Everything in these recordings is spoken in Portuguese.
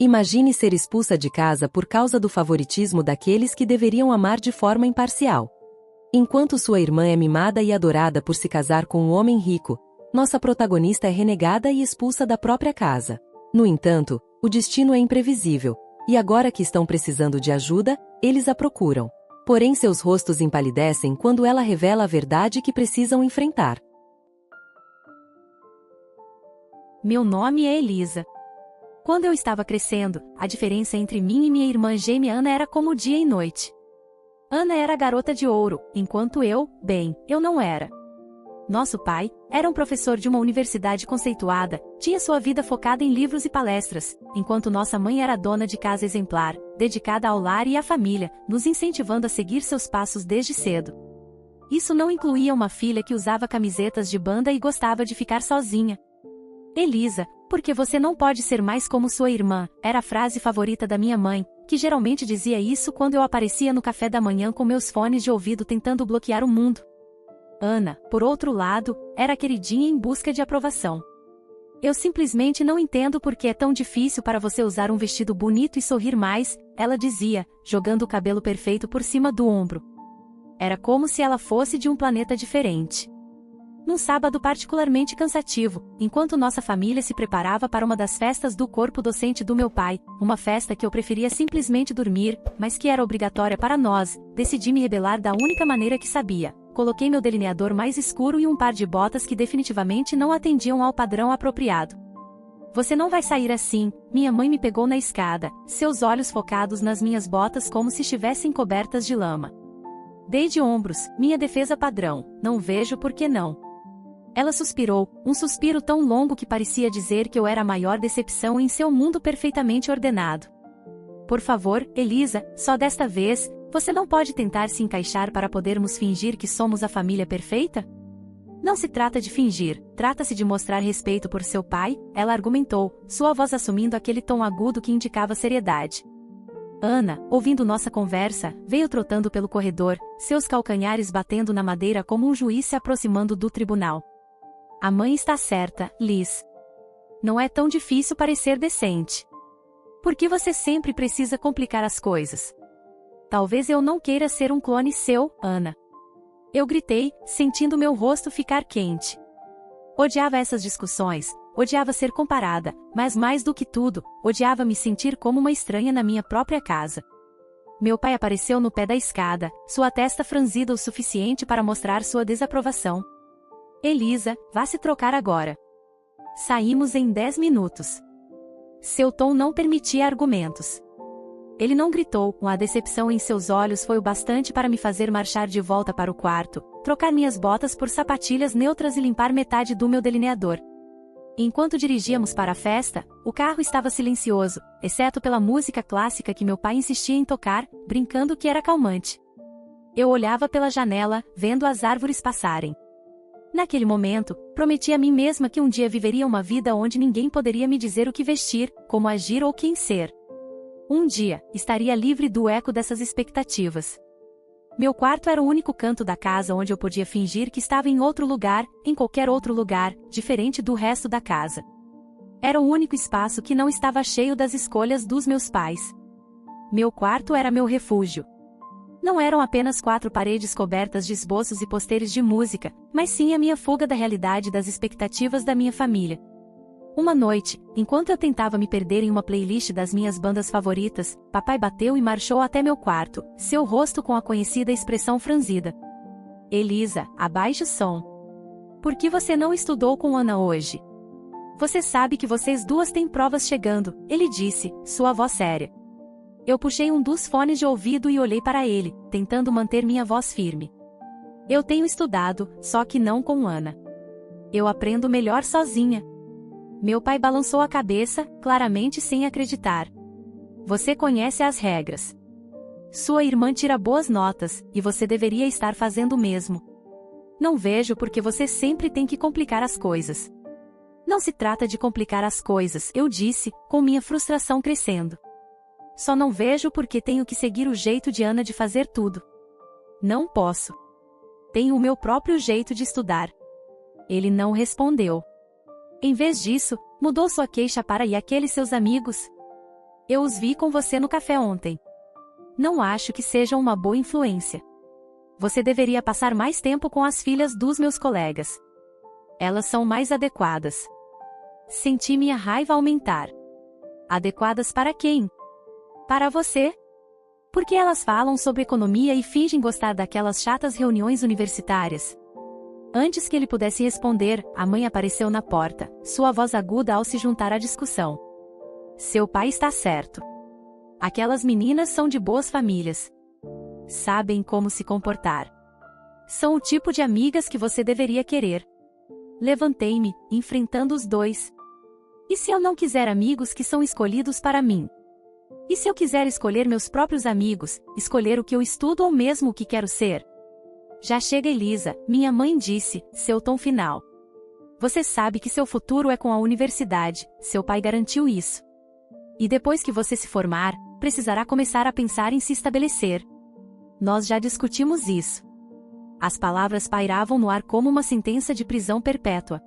Imagine ser expulsa de casa por causa do favoritismo daqueles que deveriam amar de forma imparcial. Enquanto sua irmã é mimada e adorada por se casar com um homem rico, nossa protagonista é renegada e expulsa da própria casa. No entanto, o destino é imprevisível, e agora que estão precisando de ajuda, eles a procuram. Porém, seus rostos empalidecem quando ela revela a verdade que precisam enfrentar. Meu nome é Elisa. Quando eu estava crescendo, a diferença entre mim e minha irmã gêmea Ana era como dia e noite. Ana era a garota de ouro, enquanto eu não era. Nosso pai era um professor de uma universidade conceituada, tinha sua vida focada em livros e palestras, enquanto nossa mãe era dona de casa exemplar, dedicada ao lar e à família, nos incentivando a seguir seus passos desde cedo. Isso não incluía uma filha que usava camisetas de banda e gostava de ficar sozinha. Elisa, porque você não pode ser mais como sua irmã, era a frase favorita da minha mãe, que geralmente dizia isso quando eu aparecia no café da manhã com meus fones de ouvido tentando bloquear o mundo. Ana, por outro lado, era a queridinha em busca de aprovação. Eu simplesmente não entendo por que é tão difícil para você usar um vestido bonito e sorrir mais, ela dizia, jogando o cabelo perfeito por cima do ombro. Era como se ela fosse de um planeta diferente. Num sábado particularmente cansativo, enquanto nossa família se preparava para uma das festas do corpo docente do meu pai, uma festa que eu preferia simplesmente dormir, mas que era obrigatória para nós, decidi me rebelar da única maneira que sabia. Coloquei meu delineador mais escuro e um par de botas que definitivamente não atendiam ao padrão apropriado. Você não vai sair assim, minha mãe me pegou na escada, seus olhos focados nas minhas botas como se estivessem cobertas de lama. Dei de ombros, minha defesa padrão, não vejo por que não. Ela suspirou, um suspiro tão longo que parecia dizer que eu era a maior decepção em seu mundo perfeitamente ordenado. Por favor, Elisa, só desta vez, você não pode tentar se encaixar para podermos fingir que somos a família perfeita? Não se trata de fingir, trata-se de mostrar respeito por seu pai, ela argumentou, sua voz assumindo aquele tom agudo que indicava seriedade. Ana, ouvindo nossa conversa, veio trotando pelo corredor, seus calcanhares batendo na madeira como um juiz se aproximando do tribunal. A mãe está certa, Liz. Não é tão difícil parecer decente. Por que você sempre precisa complicar as coisas? Talvez eu não queira ser um clone seu, Ana. Eu gritei, sentindo meu rosto ficar quente. Odiava essas discussões, odiava ser comparada, mas mais do que tudo, odiava me sentir como uma estranha na minha própria casa. Meu pai apareceu no pé da escada, sua testa franzida o suficiente para mostrar sua desaprovação. Elisa, vá se trocar agora. Saímos em 10 minutos. Seu tom não permitia argumentos. Ele não gritou, a decepção em seus olhos foi o bastante para me fazer marchar de volta para o quarto, trocar minhas botas por sapatilhas neutras e limpar metade do meu delineador. Enquanto dirigíamos para a festa, o carro estava silencioso, exceto pela música clássica que meu pai insistia em tocar, brincando que era calmante. Eu olhava pela janela, vendo as árvores passarem. Naquele momento, prometi a mim mesma que um dia viveria uma vida onde ninguém poderia me dizer o que vestir, como agir ou quem ser. Um dia, estaria livre do eco dessas expectativas. Meu quarto era o único canto da casa onde eu podia fingir que estava em outro lugar, em qualquer outro lugar, diferente do resto da casa. Era o único espaço que não estava cheio das escolhas dos meus pais. Meu quarto era meu refúgio. Não eram apenas 4 paredes cobertas de esboços e pôsteres de música, mas sim a minha fuga da realidade e das expectativas da minha família. Uma noite, enquanto eu tentava me perder em uma playlist das minhas bandas favoritas, papai bateu e marchou até meu quarto, seu rosto com a conhecida expressão franzida. Elisa, abaixe o som. Por que você não estudou com Ana hoje? Você sabe que vocês duas têm provas chegando, ele disse, sua voz séria. Eu puxei um dos fones de ouvido e olhei para ele, tentando manter minha voz firme. Eu tenho estudado, só que não com Ana. Eu aprendo melhor sozinha. Meu pai balançou a cabeça, claramente sem acreditar. Você conhece as regras. Sua irmã tira boas notas, e você deveria estar fazendo o mesmo. Não vejo por que você sempre tem que complicar as coisas. Não se trata de complicar as coisas, eu disse, com minha frustração crescendo. Só não vejo por que tenho que seguir o jeito de Ana de fazer tudo. Não posso. Tenho o meu próprio jeito de estudar. Ele não respondeu. Em vez disso, mudou sua queixa para e aqueles seus amigos? Eu os vi com você no café ontem. Não acho que sejam uma boa influência. Você deveria passar mais tempo com as filhas dos meus colegas. Elas são mais adequadas. Senti minha raiva aumentar. Adequadas para quem? Para você? Porque elas falam sobre economia e fingem gostar daquelas chatas reuniões universitárias. Antes que ele pudesse responder, a mãe apareceu na porta, sua voz aguda ao se juntar à discussão. Seu pai está certo. Aquelas meninas são de boas famílias. Sabem como se comportar. São o tipo de amigas que você deveria querer. Levantei-me, enfrentando os dois. E se eu não quiser amigos que são escolhidos para mim? E se eu quiser escolher meus próprios amigos, escolher o que eu estudo ou mesmo o que quero ser? Já chega, Elisa, minha mãe disse, seu tom final. Você sabe que seu futuro é com a universidade, seu pai garantiu isso. E depois que você se formar, precisará começar a pensar em se estabelecer. Nós já discutimos isso. As palavras pairavam no ar como uma sentença de prisão perpétua.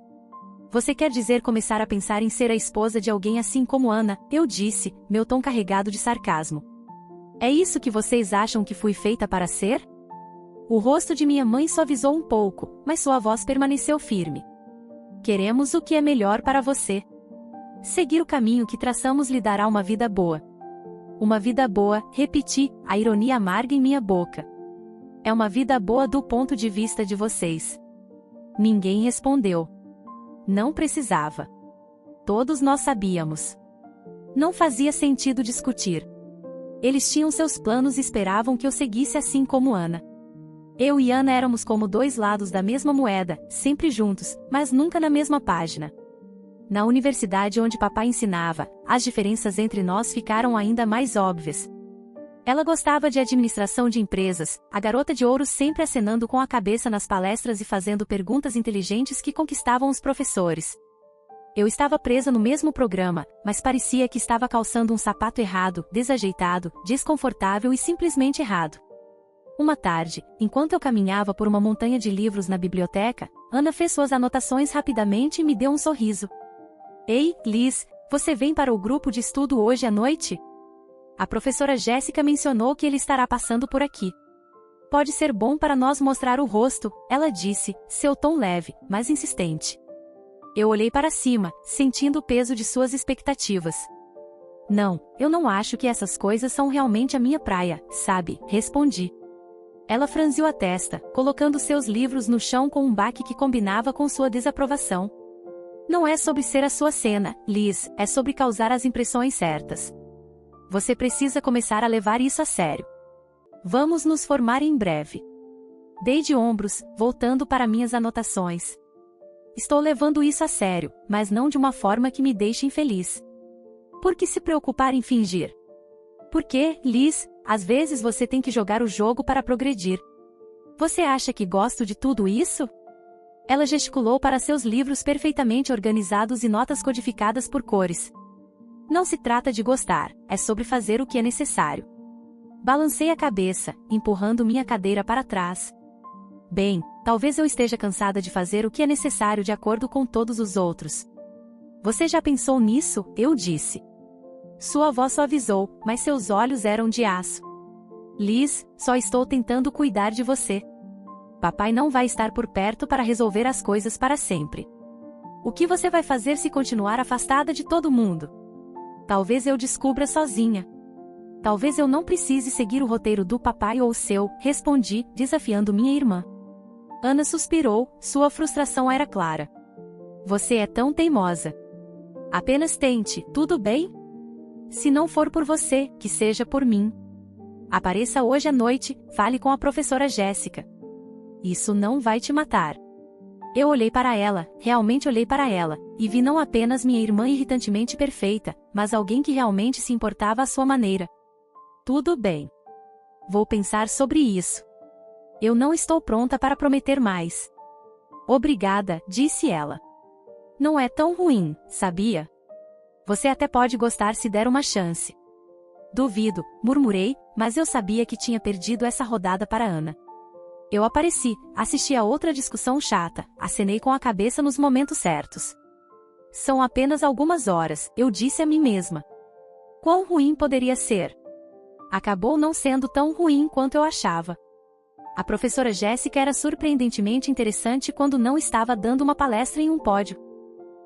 Você quer dizer começar a pensar em ser a esposa de alguém assim como Ana? Eu disse, meu tom carregado de sarcasmo. É isso que vocês acham que fui feita para ser? O rosto de minha mãe suavizou um pouco, mas sua voz permaneceu firme. Queremos o que é melhor para você. Seguir o caminho que traçamos lhe dará uma vida boa. Uma vida boa, repeti, a ironia amarga em minha boca. É uma vida boa do ponto de vista de vocês. Ninguém respondeu. Não precisava. Todos nós sabíamos. Não fazia sentido discutir. Eles tinham seus planos e esperavam que eu seguisse assim como Ana. Eu e Ana éramos como dois lados da mesma moeda, sempre juntos, mas nunca na mesma página. Na universidade onde papai ensinava, as diferenças entre nós ficaram ainda mais óbvias. Ela gostava de administração de empresas, a garota de ouro sempre acenando com a cabeça nas palestras e fazendo perguntas inteligentes que conquistavam os professores. Eu estava presa no mesmo programa, mas parecia que estava calçando um sapato errado, desajeitado, desconfortável e simplesmente errado. Uma tarde, enquanto eu caminhava por uma montanha de livros na biblioteca, Ana fez suas anotações rapidamente e me deu um sorriso. Ei, Liz, você vem para o grupo de estudo hoje à noite? A professora Jéssica mencionou que ele estará passando por aqui. Pode ser bom para nós mostrar o rosto, ela disse, seu tom leve, mas insistente. Eu olhei para cima, sentindo o peso de suas expectativas. Não, eu não acho que essas coisas são realmente a minha praia, sabe, respondi. Ela franziu a testa, colocando seus livros no chão com um baque que combinava com sua desaprovação. Não é sobre ser a sua cena, Liz, é sobre causar as impressões certas. Você precisa começar a levar isso a sério. Vamos nos formar em breve. Dei de ombros, voltando para minhas anotações. Estou levando isso a sério, mas não de uma forma que me deixe infeliz. Por que se preocupar em fingir? Porque, Liz, às vezes você tem que jogar o jogo para progredir. Você acha que gosto de tudo isso? Ela gesticulou para seus livros perfeitamente organizados e notas codificadas por cores. Não se trata de gostar, é sobre fazer o que é necessário. Balancei a cabeça, empurrando minha cadeira para trás. Bem, talvez eu esteja cansada de fazer o que é necessário de acordo com todos os outros. Você já pensou nisso? Eu disse. Sua voz suavizou, mas seus olhos eram de aço. Liz, só estou tentando cuidar de você. Papai não vai estar por perto para resolver as coisas para sempre. O que você vai fazer se continuar afastada de todo mundo? Talvez eu descubra sozinha. Talvez eu não precise seguir o roteiro do papai ou o seu, respondi, desafiando minha irmã. Ana suspirou, sua frustração era clara. Você é tão teimosa. Apenas tente, tudo bem? Se não for por você, que seja por mim. Apareça hoje à noite, fale com a professora Jéssica. Isso não vai te matar. Eu olhei para ela, realmente olhei para ela, e vi não apenas minha irmã irritantemente perfeita, mas alguém que realmente se importava à sua maneira. Tudo bem. Vou pensar sobre isso. Eu não estou pronta para prometer mais. Obrigada, disse ela. Não é tão ruim, sabia? Você até pode gostar se der uma chance. Duvido, murmurei, mas eu sabia que tinha perdido essa rodada para Ana. Eu apareci, assisti a outra discussão chata, acenei com a cabeça nos momentos certos. São apenas algumas horas, eu disse a mim mesma. Quão ruim poderia ser? Acabou não sendo tão ruim quanto eu achava. A professora Jéssica era surpreendentemente interessante quando não estava dando uma palestra em um pódio.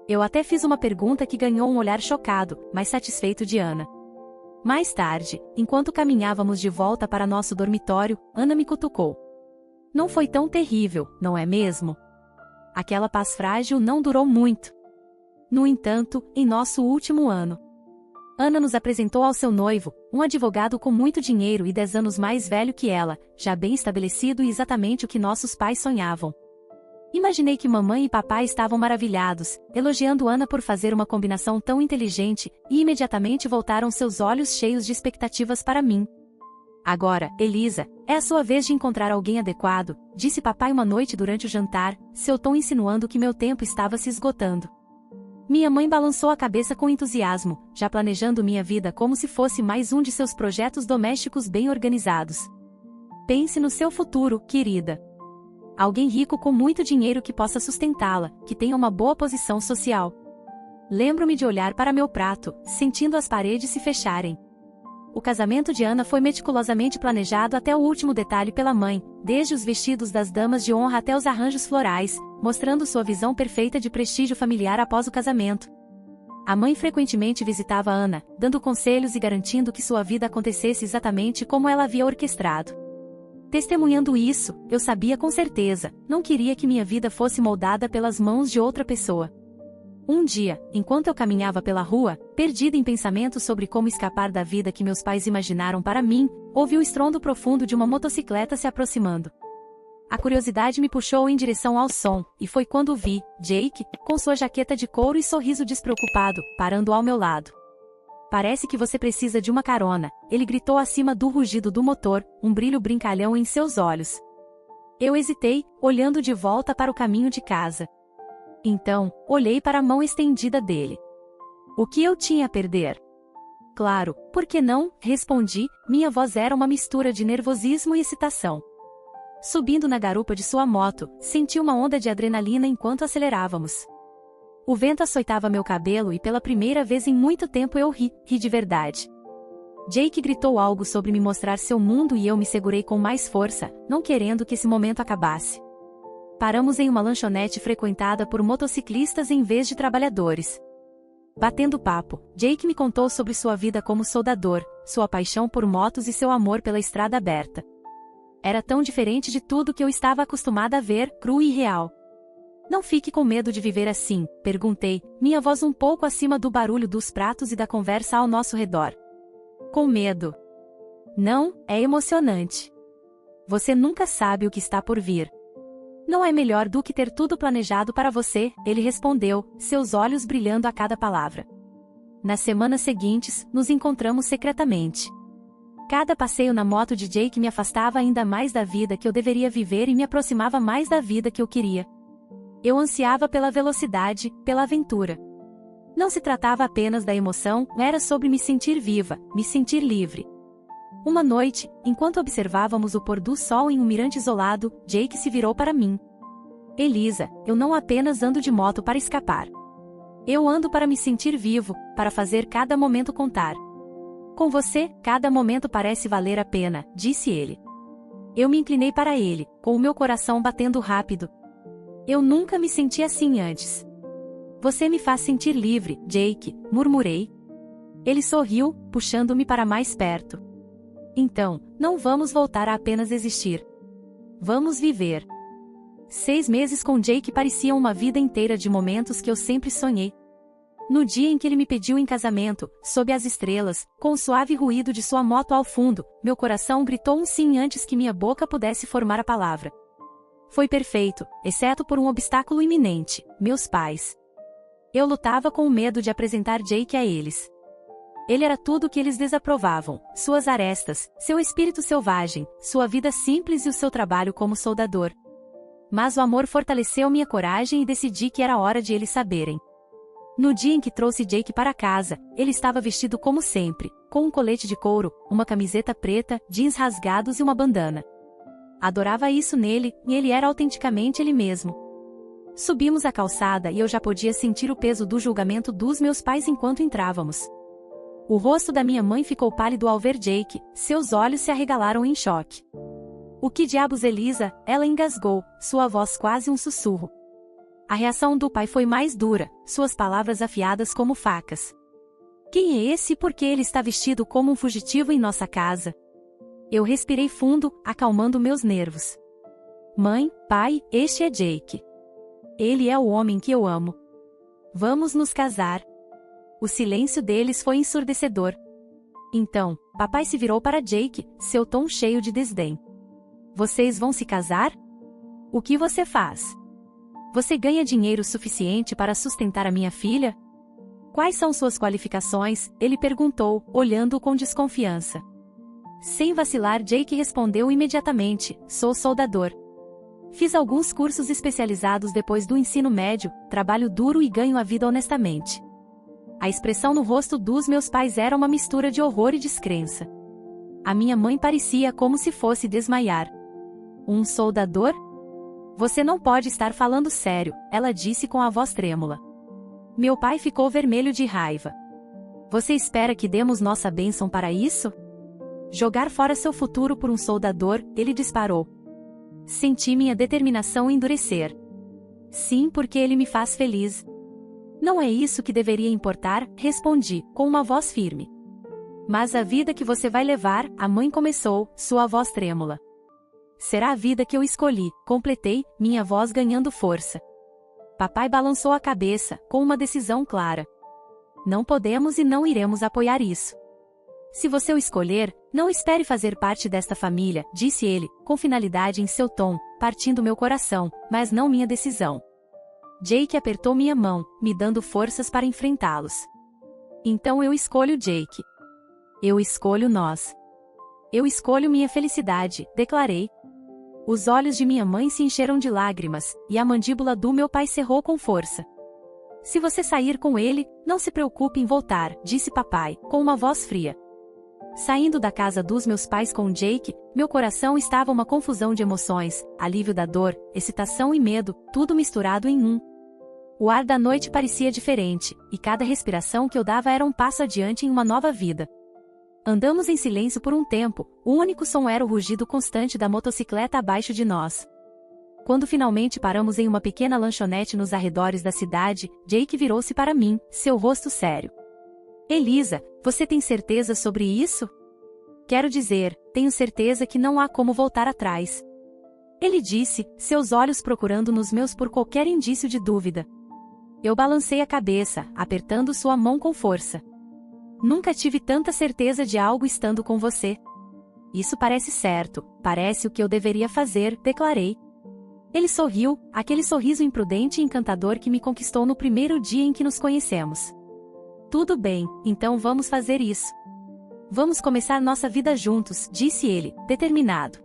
Eu até fiz uma pergunta que ganhou um olhar chocado, mas satisfeito de Ana. Mais tarde, enquanto caminhávamos de volta para nosso dormitório, Ana me cutucou. Não foi tão terrível, não é mesmo? Aquela paz frágil não durou muito. No entanto, em nosso último ano, Ana nos apresentou ao seu noivo, um advogado com muito dinheiro e 10 anos mais velho que ela, já bem estabelecido e exatamente o que nossos pais sonhavam. Imaginei que mamãe e papai estavam maravilhados, elogiando Ana por fazer uma combinação tão inteligente, e imediatamente voltaram seus olhos cheios de expectativas para mim. Agora, Elisa, é a sua vez de encontrar alguém adequado, disse papai uma noite durante o jantar, seu tom insinuando que meu tempo estava se esgotando. Minha mãe balançou a cabeça com entusiasmo, já planejando minha vida como se fosse mais um de seus projetos domésticos bem organizados. Pense no seu futuro, querida. Alguém rico com muito dinheiro que possa sustentá-la, que tenha uma boa posição social. Lembro-me de olhar para meu prato, sentindo as paredes se fecharem. O casamento de Ana foi meticulosamente planejado até o último detalhe pela mãe, desde os vestidos das damas de honra até os arranjos florais, mostrando sua visão perfeita de prestígio familiar após o casamento. A mãe frequentemente visitava Ana, dando conselhos e garantindo que sua vida acontecesse exatamente como ela havia orquestrado. Testemunhando isso, eu sabia com certeza, não queria que minha vida fosse moldada pelas mãos de outra pessoa. Um dia, enquanto eu caminhava pela rua, perdida em pensamentos sobre como escapar da vida que meus pais imaginaram para mim, ouvi o estrondo profundo de uma motocicleta se aproximando. A curiosidade me puxou em direção ao som, e foi quando vi Jake, com sua jaqueta de couro e sorriso despreocupado, parando ao meu lado. Parece que você precisa de uma carona, ele gritou acima do rugido do motor, um brilho brincalhão em seus olhos. Eu hesitei, olhando de volta para o caminho de casa. Então, olhei para a mão estendida dele. O que eu tinha a perder? Claro, por que não? Respondi, minha voz era uma mistura de nervosismo e excitação. Subindo na garupa de sua moto, senti uma onda de adrenalina enquanto acelerávamos. O vento açoitava meu cabelo e pela primeira vez em muito tempo eu ri de verdade. Jake gritou algo sobre me mostrar seu mundo e eu me segurei com mais força, não querendo que esse momento acabasse. Paramos em uma lanchonete frequentada por motociclistas em vez de trabalhadores. Batendo papo, Jake me contou sobre sua vida como soldador, sua paixão por motos e seu amor pela estrada aberta. Era tão diferente de tudo que eu estava acostumada a ver, cru e real. Não fique com medo de viver assim, perguntei, minha voz um pouco acima do barulho dos pratos e da conversa ao nosso redor. Com medo? Não, é emocionante. Você nunca sabe o que está por vir. Não é melhor do que ter tudo planejado para você, ele respondeu, seus olhos brilhando a cada palavra. Nas semanas seguintes, nos encontramos secretamente. Cada passeio na moto de Jake me afastava ainda mais da vida que eu deveria viver e me aproximava mais da vida que eu queria. Eu ansiava pela velocidade, pela aventura. Não se tratava apenas da emoção, era sobre me sentir viva, me sentir livre. Uma noite, enquanto observávamos o pôr do sol em um mirante isolado, Jake se virou para mim. Elisa, eu não apenas ando de moto para escapar. Eu ando para me sentir vivo, para fazer cada momento contar. Com você, cada momento parece valer a pena, disse ele. Eu me inclinei para ele, com o meu coração batendo rápido. Eu nunca me senti assim antes. Você me faz sentir livre, Jake, murmurei. Ele sorriu, puxando-me para mais perto. Então, não vamos voltar a apenas existir. Vamos viver. 6 meses com Jake pareciam uma vida inteira de momentos que eu sempre sonhei. No dia em que ele me pediu em casamento, sob as estrelas, com o suave ruído de sua moto ao fundo, meu coração gritou um sim antes que minha boca pudesse formar a palavra. Foi perfeito, exceto por um obstáculo iminente, meus pais. Eu lutava com o medo de apresentar Jake a eles. Ele era tudo o que eles desaprovavam, suas arestas, seu espírito selvagem, sua vida simples e o seu trabalho como soldador. Mas o amor fortaleceu minha coragem e decidi que era hora de eles saberem. No dia em que trouxe Jake para casa, ele estava vestido como sempre, com um colete de couro, uma camiseta preta, jeans rasgados e uma bandana. Adorava isso nele, e ele era autenticamente ele mesmo. Subimos a calçada e eu já podia sentir o peso do julgamento dos meus pais enquanto entrávamos. O rosto da minha mãe ficou pálido ao ver Jake, seus olhos se arregalaram em choque. O que diabos, Elisa? Ela engasgou, sua voz quase um sussurro. A reação do pai foi mais dura, suas palavras afiadas como facas. Quem é esse e por que ele está vestido como um fugitivo em nossa casa? Eu respirei fundo, acalmando meus nervos. Mãe, pai, este é Jake. Ele é o homem que eu amo. Vamos nos casar. O silêncio deles foi ensurdecedor. Então, papai se virou para Jake, seu tom cheio de desdém. Vocês vão se casar? O que você faz? Você ganha dinheiro suficiente para sustentar a minha filha? Quais são suas qualificações? Ele perguntou, olhando-o com desconfiança. Sem vacilar, Jake respondeu imediatamente: sou soldador. Fiz alguns cursos especializados depois do ensino médio, trabalho duro e ganho a vida honestamente. A expressão no rosto dos meus pais era uma mistura de horror e descrença. A minha mãe parecia como se fosse desmaiar. Um soldador? Você não pode estar falando sério, ela disse com a voz trêmula. Meu pai ficou vermelho de raiva. Você espera que demos nossa bênção para isso? Jogar fora seu futuro por um soldador, ele disparou. Senti minha determinação endurecer. Sim, porque ele me faz feliz. Não é isso que deveria importar, respondi, com uma voz firme. Mas a vida que você vai levar, a mãe começou, sua voz trêmula. Será a vida que eu escolhi, completei, minha voz ganhando força. Papai balançou a cabeça, com uma decisão clara. Não podemos e não iremos apoiar isso. Se você o escolher, não espere fazer parte desta família, disse ele, com finalidade em seu tom, partindo meu coração, mas não minha decisão. Jake apertou minha mão, me dando forças para enfrentá-los. Então eu escolho Jake. Eu escolho nós. Eu escolho minha felicidade, declarei. Os olhos de minha mãe se encheram de lágrimas, e a mandíbula do meu pai cerrou com força. Se você sair com ele, não se preocupe em voltar, disse papai, com uma voz fria. Saindo da casa dos meus pais com Jake, meu coração estava uma confusão de emoções, alívio da dor, excitação e medo, tudo misturado em um. O ar da noite parecia diferente, e cada respiração que eu dava era um passo adiante em uma nova vida. Andamos em silêncio por um tempo, o único som era o rugido constante da motocicleta abaixo de nós. Quando finalmente paramos em uma pequena lanchonete nos arredores da cidade, Jake virou-se para mim, seu rosto sério. Elisa, você tem certeza sobre isso? Quero dizer, tenho certeza que não há como voltar atrás. Ele disse, seus olhos procurando nos meus por qualquer indício de dúvida. Eu balancei a cabeça, apertando sua mão com força. Nunca tive tanta certeza de algo estando com você. Isso parece certo, parece o que eu deveria fazer, declarei. Ele sorriu, aquele sorriso imprudente e encantador que me conquistou no primeiro dia em que nos conhecemos. Tudo bem, então vamos fazer isso. Vamos começar nossa vida juntos, disse ele, determinado.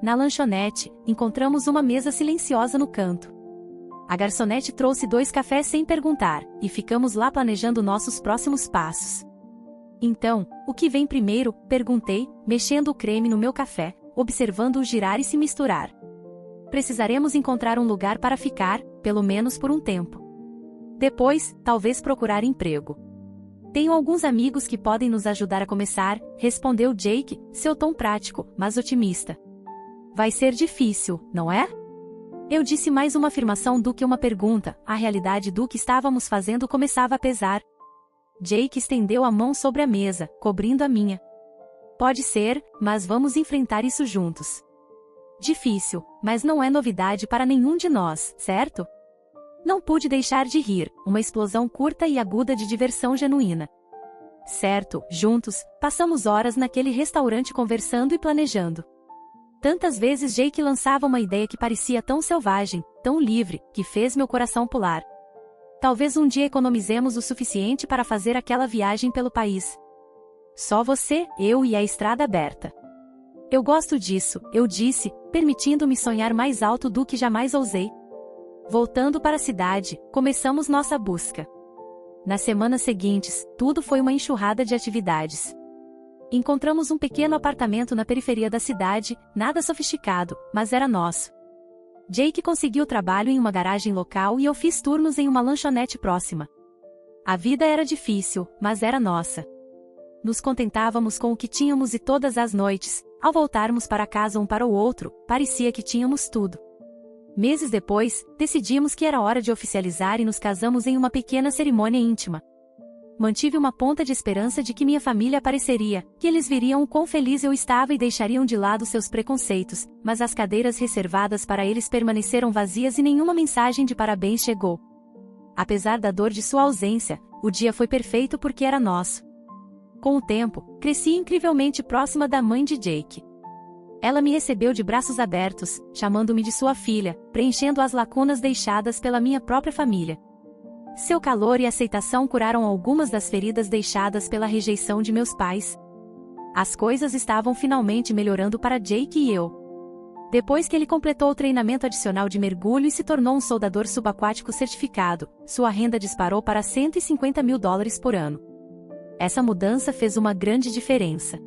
Na lanchonete, encontramos uma mesa silenciosa no canto. A garçonete trouxe 2 cafés sem perguntar, e ficamos lá planejando nossos próximos passos. Então, o que vem primeiro? Perguntei, mexendo o creme no meu café, observando-o girar e se misturar. Precisaremos encontrar um lugar para ficar, pelo menos por um tempo. Depois, talvez procurar emprego. Tenho alguns amigos que podem nos ajudar a começar, respondeu Jake, seu tom prático, mas otimista. Vai ser difícil, não é? Eu disse mais uma afirmação do que uma pergunta, a realidade do que estávamos fazendo começava a pesar. Jake estendeu a mão sobre a mesa, cobrindo a minha. Pode ser, mas vamos enfrentar isso juntos. Difícil, mas não é novidade para nenhum de nós, certo? Não pude deixar de rir, uma explosão curta e aguda de diversão genuína. Certo, juntos, passamos horas naquele restaurante conversando e planejando. Tantas vezes Jake lançava uma ideia que parecia tão selvagem, tão livre, que fez meu coração pular. Talvez um dia economizemos o suficiente para fazer aquela viagem pelo país. Só você, eu e a estrada aberta. Eu gosto disso, eu disse, permitindo-me sonhar mais alto do que jamais ousei. Voltando para a cidade, começamos nossa busca. Nas semanas seguintes, tudo foi uma enxurrada de atividades. Encontramos um pequeno apartamento na periferia da cidade, nada sofisticado, mas era nosso. Jake conseguiu trabalho em uma garagem local e eu fiz turnos em uma lanchonete próxima. A vida era difícil, mas era nossa. Nos contentávamos com o que tínhamos e todas as noites, ao voltarmos para casa um para o outro, parecia que tínhamos tudo. Meses depois, decidimos que era hora de oficializar e nos casamos em uma pequena cerimônia íntima. Mantive uma ponta de esperança de que minha família apareceria, que eles viriam o quão feliz eu estava e deixariam de lado seus preconceitos, mas as cadeiras reservadas para eles permaneceram vazias e nenhuma mensagem de parabéns chegou. Apesar da dor de sua ausência, o dia foi perfeito porque era nosso. Com o tempo, cresci incrivelmente próxima da mãe de Jake. Ela me recebeu de braços abertos, chamando-me de sua filha, preenchendo as lacunas deixadas pela minha própria família. Seu calor e aceitação curaram algumas das feridas deixadas pela rejeição de meus pais. As coisas estavam finalmente melhorando para Jake e eu. Depois que ele completou o treinamento adicional de mergulho e se tornou um soldador subaquático certificado, sua renda disparou para $150.000 por ano. Essa mudança fez uma grande diferença.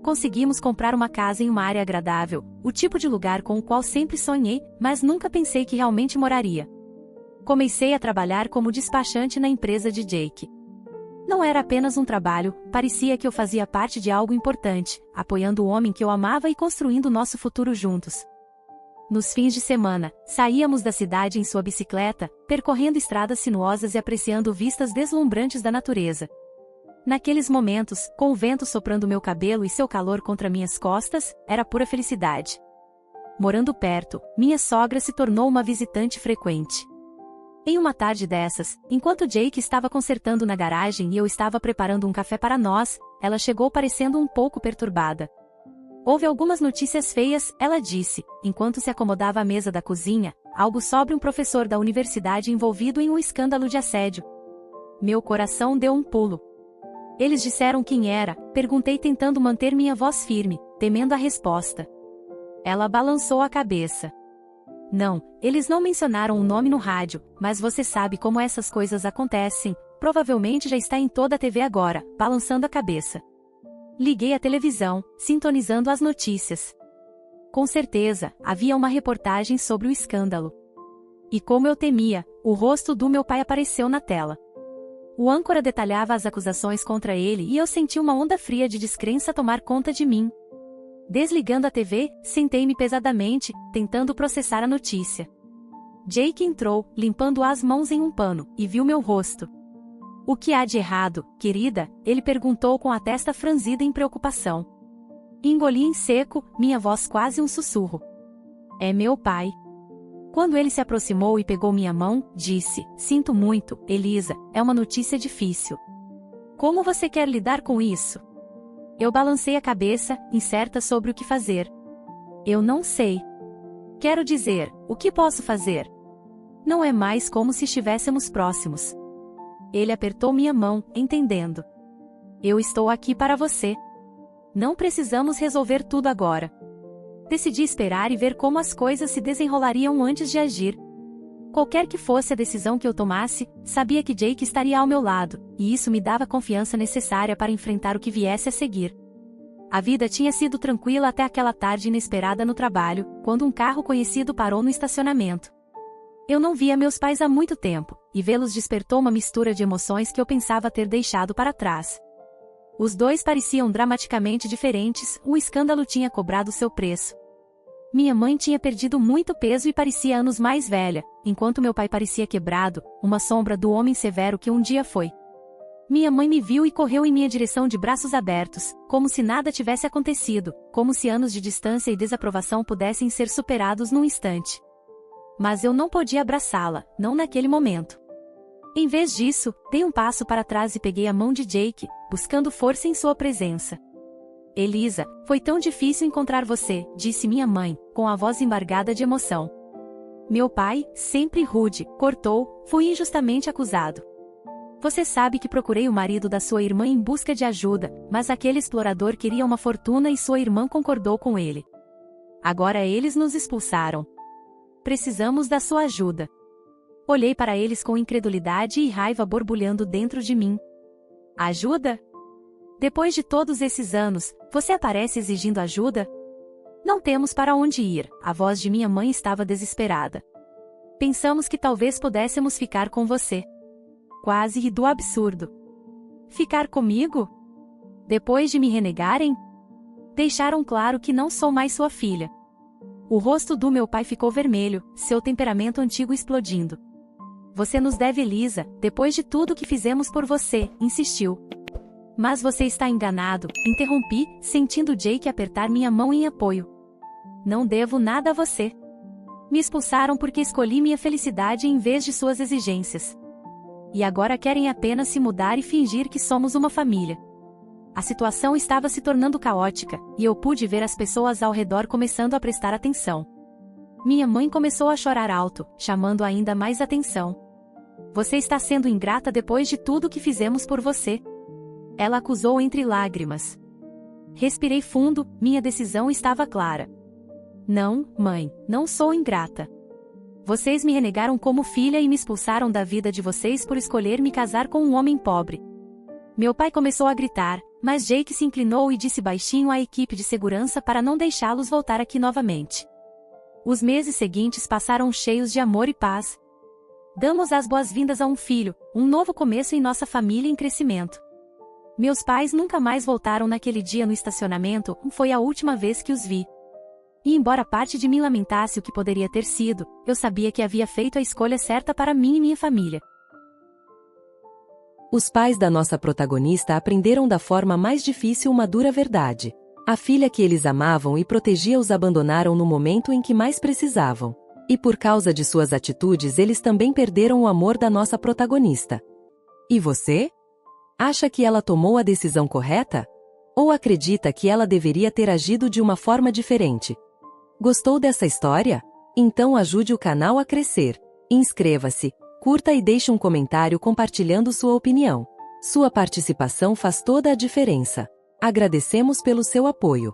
Conseguimos comprar uma casa em uma área agradável, o tipo de lugar com o qual sempre sonhei, mas nunca pensei que realmente moraria. Comecei a trabalhar como despachante na empresa de Jake. Não era apenas um trabalho, parecia que eu fazia parte de algo importante, apoiando o homem que eu amava e construindo nosso futuro juntos. Nos fins de semana, saíamos da cidade em sua bicicleta, percorrendo estradas sinuosas e apreciando vistas deslumbrantes da natureza. Naqueles momentos, com o vento soprando meu cabelo e seu calor contra minhas costas, era pura felicidade. Morando perto, minha sogra se tornou uma visitante frequente. Em uma tarde dessas, enquanto Jake estava consertando na garagem e eu estava preparando um café para nós, ela chegou parecendo um pouco perturbada. Houve algumas notícias feias, ela disse, enquanto se acomodava à mesa da cozinha, algo sobre um professor da universidade envolvido em um escândalo de assédio. Meu coração deu um pulo. Eles disseram quem era, perguntei tentando manter minha voz firme, temendo a resposta. Ela balançou a cabeça. Não, eles não mencionaram o nome no rádio, mas você sabe como essas coisas acontecem, provavelmente já está em toda a TV agora, balançando a cabeça. Liguei a televisão, sintonizando as notícias. Com certeza, havia uma reportagem sobre o escândalo. E como eu temia, o rosto do meu pai apareceu na tela. O âncora detalhava as acusações contra ele e eu senti uma onda fria de descrença tomar conta de mim. Desligando a TV, sentei-me pesadamente, tentando processar a notícia. Jake entrou, limpando as mãos em um pano, e viu meu rosto. O que há de errado, querida? Ele perguntou com a testa franzida em preocupação. Engoli em seco, minha voz quase um sussurro. É meu pai. Quando ele se aproximou e pegou minha mão, disse, sinto muito, Elisa, é uma notícia difícil. Como você quer lidar com isso? Eu balancei a cabeça, incerta sobre o que fazer. Eu não sei. Quero dizer, o que posso fazer? Não é mais como se estivéssemos próximos. Ele apertou minha mão, entendendo. Eu estou aqui para você. Não precisamos resolver tudo agora. Decidi esperar e ver como as coisas se desenrolariam antes de agir. Qualquer que fosse a decisão que eu tomasse, sabia que Jake estaria ao meu lado, e isso me dava a confiança necessária para enfrentar o que viesse a seguir. A vida tinha sido tranquila até aquela tarde inesperada no trabalho, quando um carro conhecido parou no estacionamento. Eu não via meus pais há muito tempo, e vê-los despertou uma mistura de emoções que eu pensava ter deixado para trás. Os dois pareciam dramaticamente diferentes, o escândalo tinha cobrado seu preço. Minha mãe tinha perdido muito peso e parecia anos mais velha, enquanto meu pai parecia quebrado, uma sombra do homem severo que um dia foi. Minha mãe me viu e correu em minha direção de braços abertos, como se nada tivesse acontecido, como se anos de distância e desaprovação pudessem ser superados num instante. Mas eu não podia abraçá-la, não naquele momento. Em vez disso, dei um passo para trás e peguei a mão de Jake, buscando força em sua presença. Elisa, foi tão difícil encontrar você, disse minha mãe, com a voz embargada de emoção. Meu pai, sempre rude, cortou, fui injustamente acusado. Você sabe que procurei o marido da sua irmã em busca de ajuda, mas aquele explorador queria uma fortuna e sua irmã concordou com ele. Agora eles nos expulsaram. Precisamos da sua ajuda. Olhei para eles com incredulidade e raiva borbulhando dentro de mim. Ajuda? Depois de todos esses anos, você aparece exigindo ajuda? Não temos para onde ir, a voz de minha mãe estava desesperada. Pensamos que talvez pudéssemos ficar com você. Quase ri do absurdo. Ficar comigo? Depois de me renegarem, deixaram claro que não sou mais sua filha. O rosto do meu pai ficou vermelho, seu temperamento antigo explodindo. Você nos deve Elisa, depois de tudo que fizemos por você, insistiu. Mas você está enganado, interrompi, sentindo Jake apertar minha mão em apoio. Não devo nada a você. Me expulsaram porque escolhi minha felicidade em vez de suas exigências. E agora querem apenas se mudar e fingir que somos uma família. A situação estava se tornando caótica, e eu pude ver as pessoas ao redor começando a prestar atenção. Minha mãe começou a chorar alto, chamando ainda mais atenção. Você está sendo ingrata depois de tudo que fizemos por você. Ela acusou entre lágrimas. Respirei fundo, minha decisão estava clara. Não, mãe, não sou ingrata. Vocês me renegaram como filha e me expulsaram da vida de vocês por escolher me casar com um homem pobre. Meu pai começou a gritar, mas Jake se inclinou e disse baixinho à equipe de segurança para não deixá-los voltar aqui novamente. Os meses seguintes passaram cheios de amor e paz. Damos as boas-vindas a um filho, um novo começo em nossa família em crescimento. Meus pais nunca mais voltaram naquele dia no estacionamento, foi a última vez que os vi. E embora parte de mim lamentasse o que poderia ter sido, eu sabia que havia feito a escolha certa para mim e minha família. Os pais da nossa protagonista aprenderam da forma mais difícil uma dura verdade. A filha que eles amavam e protegia os abandonaram no momento em que mais precisavam. E por causa de suas atitudes eles também perderam o amor da nossa protagonista. E você? Acha que ela tomou a decisão correta? Ou acredita que ela deveria ter agido de uma forma diferente? Gostou dessa história? Então ajude o canal a crescer. Inscreva-se, curta e deixe um comentário compartilhando sua opinião. Sua participação faz toda a diferença. Agradecemos pelo seu apoio.